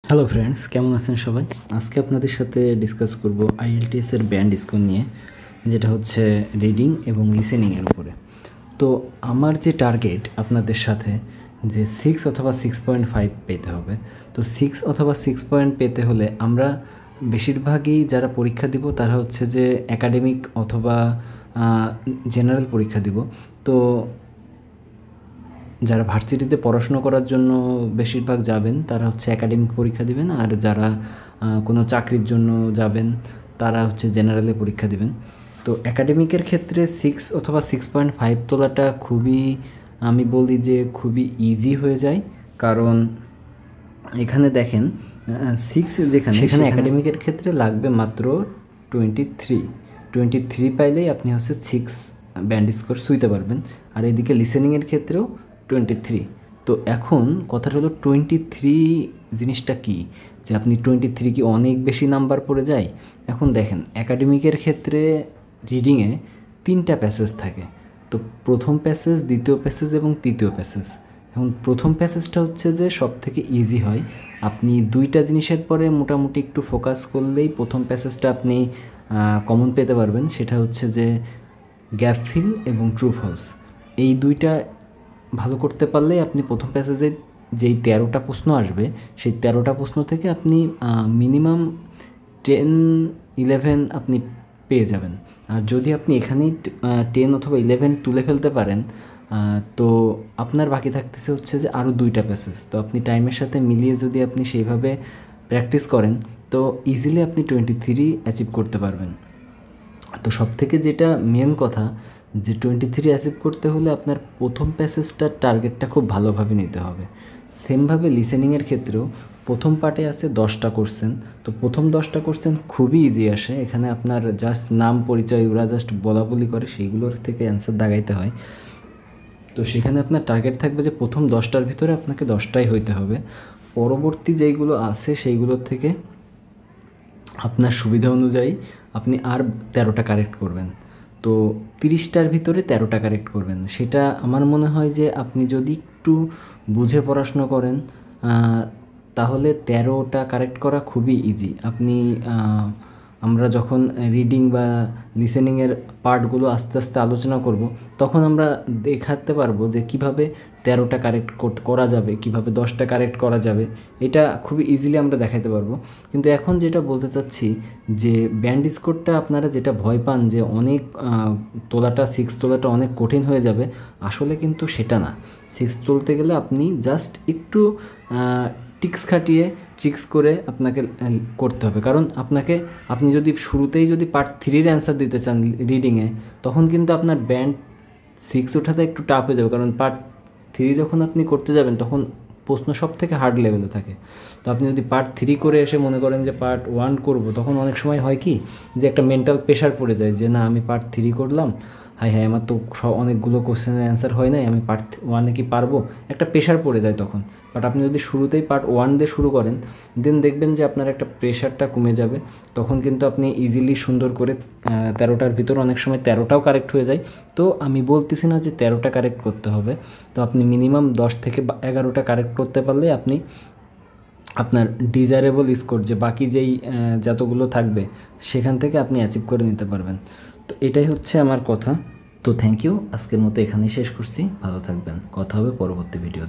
Hello friends, কেমন আছেন সবাই? আজকে আপনাদের সাথে ডিসকাস করব আইএলটিএস এর ব্যান্ড স্কোর নিয়ে, যেটা হচ্ছে রিডিং এবং লিসেনিংয়ের উপরে। তো আমার যে টার্গেট আপনাদের সাথে যে 6 অথবা 6.5 পেতে হবে। তো 6 অথবা 6 পয়েন্ট পেতে হলে আমরা বেশিরভাগই যারা পরীক্ষা দিব তারা হচ্ছে যে একাডেমিক অথবা জেনারেল পরীক্ষা দিব। তো যারা ভার্সিটিতে পড়াশুনো করার জন্য বেশিরভাগ যাবেন তারা হচ্ছে একাডেমিক পরীক্ষা দিবেন, আর যারা কোনো চাকরির জন্য যাবেন তারা হচ্ছে জেনারেলে পরীক্ষা দিবেন। তো একাডেমিকের ক্ষেত্রে 6 অথবা 6.5 তোলাটা খুবই, আমি বলি যে খুবই ইজি হয়ে যায়। কারণ এখানে দেখেন 6 যেখানে, সেখানে একাডেমিকের ক্ষেত্রে লাগবে মাত্র 23 পাইলেই আপনি হচ্ছে 6 ব্যান্ড স্কোর ছুঁইতে পারবেন। আর এদিকে লিসেনিংয়ের ক্ষেত্রেও 23। তো এখন কথাটা হলো 23 জিনিসটা কি, যে আপনি 23 কি অনেক বেশি নাম্বার পড়ে যায়? এখন দেখেন একাডেমিকের ক্ষেত্রে রিডিংয়ে 3টা প্যাসেজ থাকে। তো প্রথম প্যাসেজ, দ্বিতীয় প্যাসেজ এবং তৃতীয় প্যাসেজ। এখন প্রথম প্যাসেজটা হচ্ছে যে সব থেকে ইজি হয়। আপনি 2টা জিনিসের পরে মোটামুটি একটু ফোকাস করলেই প্রথম প্যাসেজটা আপনি কমন পেতে পারবেন। সেটা হচ্ছে যে গ্যাপ ফিল এবং ট্রু ফলস। এই 2টা ভালো করতে পারলেই আপনি প্রথম প্যাসেজে যেই 13টা প্রশ্ন আসবে সেই 13টা প্রশ্ন থেকে আপনি মিনিমাম 10-11 আপনি পেয়ে যাবেন। আর যদি আপনি এখানেই 10 অথবা 11 তুলে ফেলতে পারেন, তো আপনার বাকি থাকতেছে হচ্ছে যে আরও 2টা প্যাসেজ। তো আপনি টাইমের সাথে মিলিয়ে যদি আপনি সেইভাবে প্র্যাকটিস করেন তো ইজিলি আপনি 23 অ্যাচিভ করতে পারবেন। তো সবথেকে যেটা মেন কথা, যে 23 অ্যাচিভ করতে হলে আপনার প্রথম প্যাসেজটার টার্গেটটা খুব ভালোভাবে নিতে হবে। সেমভাবে লিসেনিংয়ের ক্ষেত্রেও প্রথম পার্টে আছে 10টা কোশ্চেন। তো প্রথম 10টা কোশ্চেন খুবই ইজি আসে। এখানে আপনার জাস্ট নাম, পরিচয়, ওরা জাস্ট বলাবলি করে, সেইগুলোর থেকে অ্যান্সার দাগাইতে হয়। তো সেখানে আপনার টার্গেট থাকবে যে প্রথম 10টার ভিতরে আপনাকে 10টাই হইতে হবে। পরবর্তী যেইগুলো আছে সেইগুলোর থেকে আপনার সুবিধা অনুযায়ী আপনি আর 13টা কারেক্ট করবেন। তো 30টার ভিতরে 13টা কারেক্ট করবেন। সেটা আমার মনে হয় যে আপনি যদি একটু বুঝে পড়াশুনো করেন তাহলে 13টা কারেক্ট করা খুবই ইজি। আপনি আমরা যখন রিডিং বা লিসেনিংয়ের পার্টগুলো আস্তে আস্তে আলোচনা করব, তখন আমরা দেখাতে পারবো যে কিভাবে 13টা কারেক্ট করা যাবে, কিভাবে 10টা কারেক্ট করা যাবে। এটা খুবই ইজিলি আমরা দেখাতে পারবো। কিন্তু এখন যেটা বলতে চাচ্ছি যে ব্যান্ড স্কোরটা আপনারা যেটা ভয় পান যে অনেক তোলাটা, 6 তোলাটা অনেক কঠিন হয়ে যাবে, আসলে কিন্তু সেটা না। 6 তুলতে গেলে আপনি জাস্ট একটু ট্রিক্স করে আপনাকে করতে হবে। কারণ আপনি যদি শুরুতেই যদি পার্ট 3-র অ্যান্সার দিতে চান রিডিংয়ে, তখন কিন্তু আপনার ব্যান্ড 6 ওঠাতে একটু টাফ হয়ে যাবে। কারণ পার্ট 3 যখন আপনি করতে যাবেন তখন প্রশ্ন সব থেকে হার্ড লেভেলে থাকে। তো আপনি যদি পার্ট 3 করে এসে মনে করেন যে পার্ট 1 করব, তখন অনেক সময় হয় কি যে একটা মেন্টাল প্রেশার পড়ে যায় যে না, আমি পার্ট 3 করলাম, হ্যাঁ আমার তো অনেকগুলো কোশ্চেনের অ্যান্সার হয় নাই, আমি পার্ট 1-এ কি পারবো, একটা প্রেশার পড়ে যায় তখন। বাট আপনি যদি শুরুতেই পার্ট 1 দিয়ে শুরু করেন, দেন দেখবেন যে আপনার একটা প্রেশারটা কমে যাবে। তখন কিন্তু আপনি ইজিলি সুন্দর করে 13টার ভিতর অনেক সময় 13টাও কারেক্ট হয়ে যায়। তো আমি বলতেছি না যে 13টা কারেক্ট করতে হবে। তো আপনি মিনিমাম 10 থেকে 11টা কারেক্ট করতে পারলে আপনি আপনার ডিজায়ারেবল স্কোর, যে বাকি যেই যতগুলো থাকবে সেখান থেকে আপনি অ্যাচিভ করে নিতে পারবেন। তো এটাই হচ্ছে আমার কথা। তো থ্যাংক ইউ, আজকের মতো এখানেই শেষ করছি। ভালো থাকবেন, কথা হবে পরবর্তী ভিডিওতে।